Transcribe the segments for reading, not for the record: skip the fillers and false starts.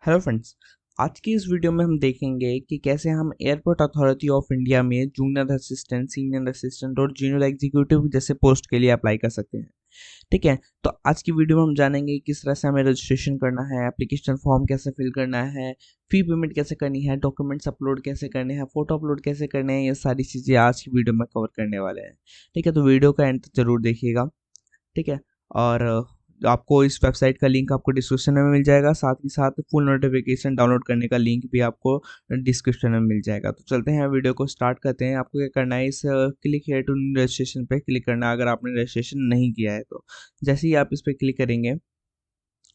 Hello friends. आज की इस वीडियो में हम देखेंगे कि कैसे हम एयरपोर्ट अथॉरिटी ऑफ इंडिया में जूनियर असिस्टेंट, सीनियर असिस्टेंट और जूनियर एग्जीक्यूटिव जैसे पोस्ट के लिए अप्लाई कर सकते हैं। ठीक है, तो आज की वीडियो में हम जानेंगे किस तरह से हमें रजिस्ट्रेशन करना है, एप्लीकेशन फॉर्म कैसे फिल करना है, फी पेमेंट कैसे करनी है, डॉक्यूमेंट्स अपलोड कैसे करने हैं, फोटो अपलोड कैसे करने हैं। ये सारी चीज़ें आज की वीडियो में कवर करने वाले हैं। ठीक है, तो वीडियो का एंड तक जरूर देखिएगा। ठीक है, और आपको इस वेबसाइट का लिंक आपको डिस्क्रिप्शन में मिल जाएगा, साथ ही साथ फुल नोटिफिकेशन डाउनलोड करने का लिंक भी आपको डिस्क्रिप्शन में मिल जाएगा। तो चलते हैं वीडियो को स्टार्ट करते हैं। आपको क्या करना है, इस क्लिक हेयर टू रजिस्ट्रेशन पे क्लिक करना है अगर आपने रजिस्ट्रेशन नहीं किया है तो। जैसे ही आप इस पर क्लिक करेंगे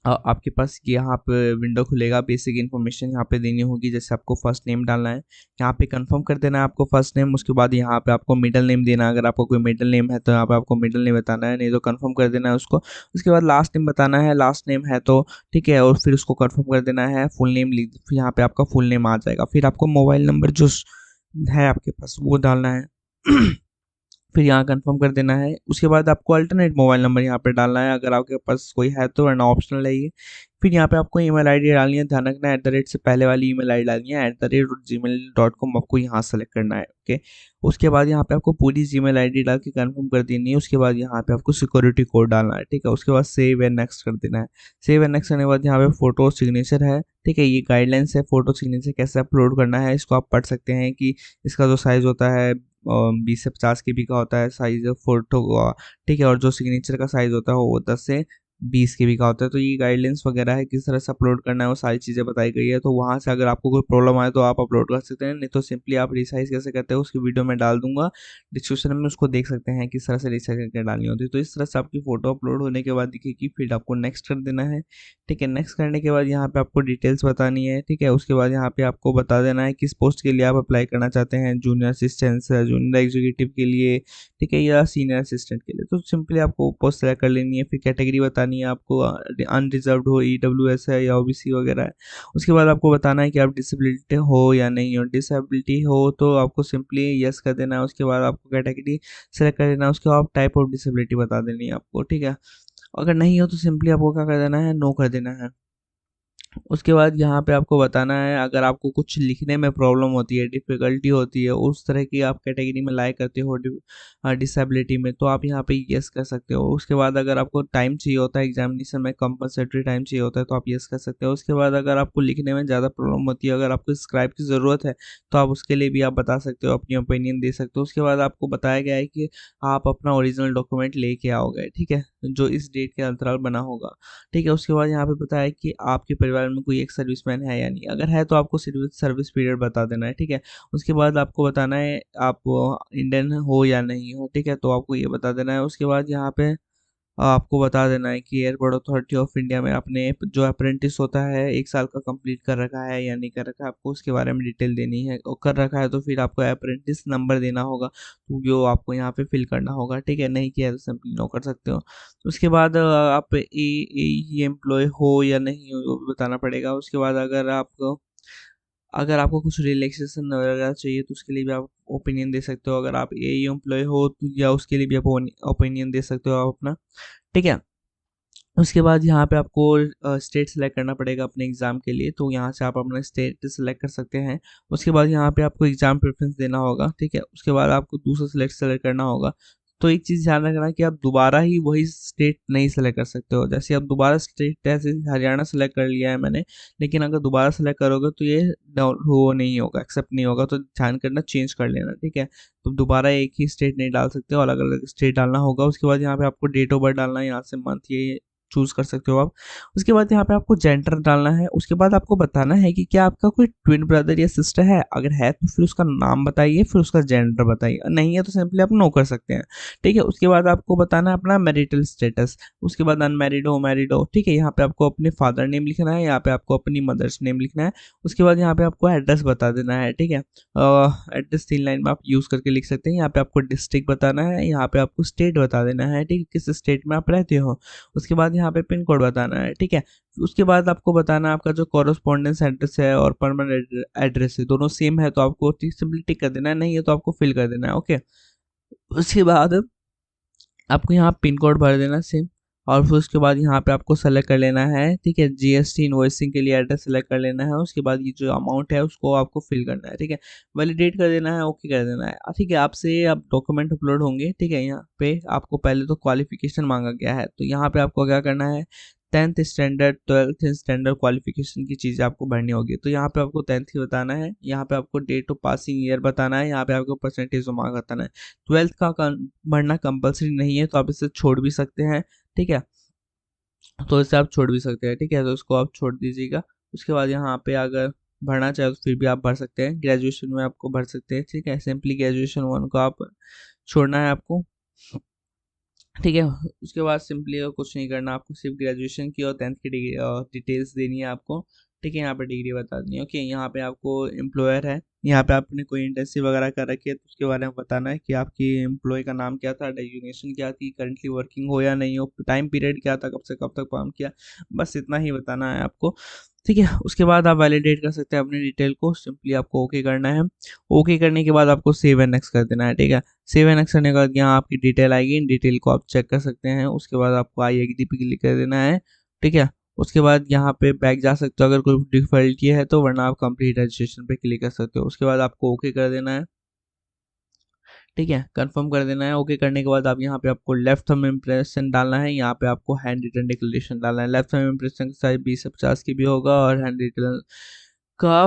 आपके पास यहाँ पे विंडो खुलेगा। बेसिक इन्फॉर्मेशन यहाँ पे देनी होगी, जैसे आपको फर्स्ट नेम डालना है, यहाँ पे कंफर्म कर देना है आपको फर्स्ट नेम। उसके बाद यहाँ पे आपको मिडिल नेम देना है, अगर आपको कोई मिडिल नेम है तो यहाँ पे आपको मिडिल नेम बताना है, नहीं तो कंफर्म कर देना है उसको। उसके बाद लास्ट नेम बताना है, लास्ट नेम है तो ठीक है, और फिर उसको कंफर्म कर देना है। फुल नेम लिख, फिर यहाँ पे आपका फुल नेम आ जाएगा। फिर आपको मोबाइल नंबर जो है आपके पास वो डालना है फिर यहाँ कंफर्म कर देना है। उसके बाद आपको अल्टरनेट मोबाइल नंबर यहाँ पे डालना है, अगर आपके पास कोई है तो, वरना ऑप्शनल है ये। फिर यहाँ पे आपको ईमेल आईडी डालनी है, ध्यान रखना @ से पहले वाली ईमेल आईडी डालनी है। @gmail.com आपको यहाँ सेलेक्ट करना है। ओके, उसके बाद यहाँ पे आपको पूरी जीमेल आईडी डाल के कंफर्म कर देनी है। उसके बाद यहाँ पे आपको सिक्योरिटी कोड डालना है। ठीक है, उसके बाद सेव एंड नेक्स्ट कर देना है। सेव एंड नेक्स्ट करने के बाद यहाँ पे फोटो सिग्नेचर है। ठीक है, ये गाइडलाइंस है फोटो सिग्नेचर कैसे अपलोड करना है, इसको आप पढ़ सकते हैं कि इसका जो साइज होता है 20 से 50 KB का होता है साइज फोटो का। ठीक है, और जो सिग्नेचर का साइज होता है वो 10 से 20 KB का होता है। तो ये गाइडलाइंस वगैरह है, किस तरह से अपलोड करना है वो सारी चीज़ें बताई गई है। तो वहाँ से अगर आपको कोई प्रॉब्लम आए तो आप अपलोड कर सकते हैं, नहीं तो सिंपली आप रिसाइज कैसे करते हैं उसकी वीडियो में डाल दूंगा डिस्क्रिप्शन में, उसको देख सकते हैं किस तरह से रिसाइज करके डालनी होती है। तो इस तरह से आपकी फ़ोटो अपलोड होने के बाद दिखेगी, फिर आपको नेक्स्ट कर देना है। ठीक है, नेक्स्ट करने के बाद यहाँ पे आपको डिटेल्स बतानी है। ठीक है, उसके बाद यहाँ पे आपको बता देना है किस पोस्ट के लिए आप अप्लाई करना चाहते हैं, जूनियर असिस्टेंट, जूनियर एग्जीक्यूटिव के लिए, ठीक है, या सीनियर असिस्टेंट के लिए। तो सिंपली आपको पोस्ट सेलेक्ट कर लेनी है। फिर कैटेगरी बतानी है आपको, अनरिजर्व्ड हो, EWS है या OBC वगैरह है। उसके बाद आपको बताना है कि आप डिसेबिलिटी हो या नहीं हो। डिसेबिलिटी हो तो आपको सिंपली यस कर देना है। उसके बाद आपको कैटेगरी सेलेक्ट कर देना है। उसके बाद टाइप ऑफ डिसेबिलिटी बता देनी है आपको। ठीक है, अगर नहीं हो तो सिंपली आपको क्या कर देना है, नो कर देना है। उसके बाद यहाँ पे आपको बताना है, अगर आपको कुछ लिखने में प्रॉब्लम होती है, डिफ़िकल्टी होती है, उस तरह की आप कैटेगरी में लाइक करते हो डिसेबिलिटी में, तो आप यहाँ पे यस कर सकते हो। उसके बाद अगर आपको टाइम चाहिए होता है एग्जामिनेशन में, कंपलसरी टाइम चाहिए होता है, तो आप यस कर सकते हो। उसके बाद अगर आपको लिखने में ज़्यादा प्रॉब्लम होती है, अगर आपको स्क्राइब की ज़रूरत है तो आप उसके लिए भी आप बता सकते हो, अपनी ओपिनियन दे सकते हो। उसके बाद आपको बताया गया है कि आप अपना ओरिजिनल डॉक्यूमेंट लेके आओगे। ठीक है, जो इस डेट के अंतराल बना होगा। ठीक है, उसके बाद यहाँ पे बताया कि आपके परिवार में कोई एक सर्विसमैन है या नहीं, अगर है तो आपको सर्विस पीरियड बता देना है। ठीक है, उसके बाद आपको बताना है आप इंडियन हो या नहीं हो। ठीक है, तो आपको ये बता देना है। उसके बाद यहाँ पे आपको बता देना है कि एयरपोर्ट अथॉरिटी ऑफ इंडिया में आपने जो अप्रेंटिस होता है 1 साल का कंप्लीट कर रखा है या नहीं कर रखा है, आपको उसके बारे में डिटेल देनी है। और कर रखा है तो फिर आपको अप्रेंटिस नंबर देना होगा, तो जो आपको यहाँ पे फिल करना होगा। ठीक है, नहीं किया तो सिंपली नो कर सकते हो। उसके बाद आप ए एम्प्लॉय हो या नहीं हो वो भी बताना पड़ेगा। उसके बाद अगर आपको कुछ रिलैक्सेशन वगैरह चाहिए तो उसके लिए भी आप ओपिनियन दे सकते हो। अगर आप एम्प्लॉय हो तो या उसके लिए भी आप ओपिनियन दे सकते हो आप अपना। ठीक है, उसके बाद यहाँ पे आपको स्टेट सेलेक्ट करना पड़ेगा अपने एग्ज़ाम के लिए, तो यहाँ से आप अपना स्टेट सेलेक्ट कर सकते हैं। उसके बाद यहाँ पे आपको एग्ज़ाम प्रेफरेंस देना होगा। ठीक है, उसके बाद आपको दूसरा सेलेक्ट करना होगा। तो एक चीज़ ध्यान रखना कि आप दोबारा ही वही स्टेट नहीं सेलेक्ट कर सकते हो। जैसे आप दोबारा स्टेट, जैसे हरियाणा सेलेक्ट कर लिया है मैंने, लेकिन अगर दोबारा सेलेक्ट करोगे तो ये डाउन वो नहीं होगा, एक्सेप्ट नहीं होगा, तो ध्यान करना, चेंज कर लेना। ठीक है, तो दोबारा एक ही स्टेट नहीं डाल सकते हो, अलग अलग स्टेट डालना होगा। उसके बाद यहाँ पे आपको डेट ऑफ बर्थ डालना है, यहाँ से मंथ ये चूज कर सकते हो आप। उसके बाद यहाँ पे आपको जेंडर डालना है। उसके बाद आपको बताना है कि क्या आपका कोई ट्विन ब्रदर या सिस्टर है, अगर है तो फिर उसका नाम बताइए, फिर उसका जेंडर बताइए, नहीं है तो सिंपली आप नो कर सकते हैं। ठीक है, उसके बाद आपको बताना है अपना मैरिटल स्टेटस। उसके बाद अनमैरिड हो, मैरिड हो। ठीक है, यहाँ पे आपको अपने फादर नेम लिखना है, यहाँ पे आपको अपनी मदर्स नेम लिखना है। उसके बाद यहाँ पे आपको एड्रेस बता देना है। ठीक है, एड्रेस 3 लाइन में आप यूज़ करके लिख सकते हैं। यहाँ पे आपको डिस्ट्रिक्ट बताना है, यहाँ पे आपको स्टेट बता देना है। ठीक है, किस स्टेट में आप रहते हो। उसके बाद यहाँ पे पिन कोड बताना है। ठीक है, उसके बाद आपको बताना है आपका जो कॉरेस्पॉन्डेंस एड्रेस है और परमानेंट एड्रेस है दोनों सेम है तो आपको सिंपली टिक कर देना है, नहीं है तो आपको फिल कर देना है। ओके, उसके बाद आपको यहाँ पिन कोड भर देना सेम। और फिर उसके बाद यहाँ पे आपको सेलेक्ट कर लेना है, ठीक है, जीएसटी इनवॉइसिंग के लिए एड्रेस सेलेक्ट कर लेना है। उसके बाद ये जो अमाउंट है उसको आपको फिल करना है, ठीक है, वैलिडेट कर देना है, ओके कर देना है, ठीक है। आपसे अब डॉक्यूमेंट अपलोड होंगे, ठीक है। यहाँ पे आपको पहले तो क्वालिफिकेशन मांगा गया है, तो यहाँ पे आपको क्या करना है, 10th standard 12th standard qualification की चीज़ें आपको भरनी होगी। तो यहाँ पे आपको 10th ही बताना है, यहाँ पे आपको डेट ऑफ पासिंग ईयर बताना है, यहाँ पे आपको परसेंटेज ऑफ मार्क्स बताना है। 12th का भरना कंपलसरी नहीं है, तो आप इसे छोड़ भी सकते हैं, ठीक है, तो इसे आप छोड़ भी सकते हैं, ठीक है, तो इसको आप छोड़ दीजिएगा। उसके बाद यहाँ पे अगर भरना चाहे तो फिर भी आप भर सकते हैं, ग्रेजुएशन में आपको भर सकते हैं, ठीक है, सिंपली ग्रेजुएशन 1 को आप छोड़ना है आपको, ठीक है। उसके बाद सिंपली कुछ नहीं करना, आपको सिर्फ ग्रेजुएशन की और 10th की डिग्री डिटेल्स देनी है आपको, ठीक है, यहाँ पे डिग्री बता देनी है, ओके। यहाँ पे आपको एम्प्लॉयर है, यहाँ पे आपने कोई इंटर्नशिप वगैरह कर रखी है तो उसके बारे में बताना है कि आपकी एम्प्लॉय का नाम क्या था, डेजिग्नेशन क्या थी, करंटली वर्किंग हो या नहीं हो, टाइम पीरियड क्या था, कब से कब तक काम किया, बस इतना ही बताना है आपको, ठीक है। उसके बाद आप वैलिडेट कर सकते हैं अपनी डिटेल को, सिंपली आपको ओके करना है। ओके करने के बाद आपको सेव एंड नेक्स्ट कर देना है, ठीक है। सेव एंड नेक्स्ट करने के बाद यहाँ आपकी डिटेल आएगी, इन डिटेल को आप चेक कर सकते हैं। उसके बाद आपको आई एग्री पे क्लिक कर देना है, ठीक है। उसके बाद यहाँ पे बैक जा सकते हो अगर कोई डिफिकल्टी है तो, वरना आप कंप्लीट रजिस्ट्रेशन पे क्लिक कर सकते हो। उसके बाद आपको ओके कर देना है, ठीक है, कंफर्म कर देना है। ओके करने के बाद आप यहाँ पे आपको लेफ्ट थंब इम्प्रेशन डालना है, यहाँ पे आपको हैंड रिटन डिक्लेरेशन डालना है। लेफ्ट थंब इम्प्रेशन का साइज 20 से 50 की भी होगा और हैंड रिटन का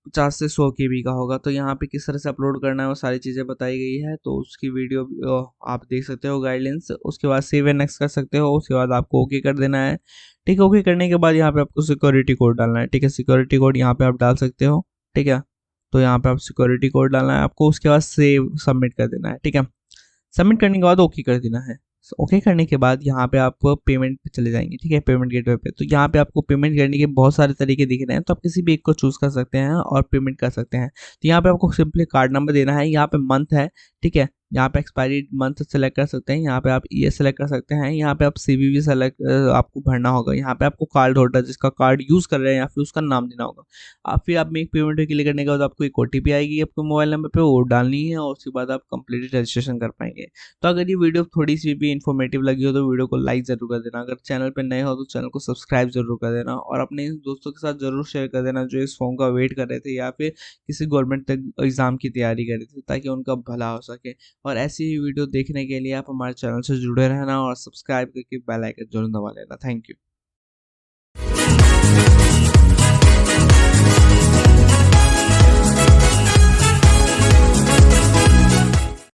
50 से 100 की भी का होगा। तो यहाँ पे किस तरह से अपलोड करना है वो सारी चीज़ें बताई गई है, तो उसकी वीडियो आप देख सकते हो गाइडलाइंस। उसके बाद सेव एंड नेक्स्ट कर सकते हो। उसके बाद आपको ओके कर देना है, ठीक है। ओके करने के बाद यहाँ पे आपको सिक्योरिटी कोड डालना है, ठीक है, सिक्योरिटी कोड यहाँ पे आप डाल सकते हो, ठीक है। तो यहाँ पे आप सिक्योरिटी कोड डालना है आपको। उसके बाद सेव सबमिट कर देना है, ठीक है। सबमिट करने के बाद ओके कर देना है। ओके करने के बाद यहाँ पे आप पेमेंट पे चले जाएंगे, ठीक है, पेमेंट गेटवे पे। तो यहाँ पे आपको पेमेंट करने के बहुत सारे तरीके दिख रहे हैं, तो आप किसी भी एक को चूज कर सकते हैं और पेमेंट कर सकते हैं। तो यहाँ पे आपको सिंपली कार्ड नंबर देना है, यहाँ पे मंथ है, ठीक है, यहाँ पे एक्सपायरी मंथ सेलेक्ट कर सकते हैं, यहाँ पे आप ईयर सेलेक्ट कर सकते हैं, यहाँ पे आप सीवीवी सेलेक्ट आपको भरना होगा, यहाँ पे आपको कार्ड होल्डर जिसका कार्ड यूज कर रहे हैं या फिर उसका नाम देना होगा। आप फिर आप मेक पेमेंट पे क्लिक करने के बाद आपको एक ओटीपी आएगी आपके मोबाइल नंबर पे, वो डालनी है और उसके बाद आप कंप्लीट रजिस्ट्रेशन कर पाएंगे। तो अगर ये वीडियो थोड़ी सी भी इन्फॉर्मेटिव लगी हो तो वीडियो को लाइक ज़रूर कर देना, अगर चैनल पे नए हो तो चैनल को सब्सक्राइब जरूर कर देना, और अपने दोस्तों के साथ ज़रूर शेयर कर देना जो इस फॉर्म का वेट कर रहे थे या फिर किसी गवर्नमेंट एग्ज़ाम की तैयारी कर रहे थे, ताकि उनका भला हो सके। और ऐसी ही वीडियो देखने के लिए आप हमारे चैनल से जुड़े रहना और सब्सक्राइब करके बेल आइकन जरूर दबा लेना। Thank you.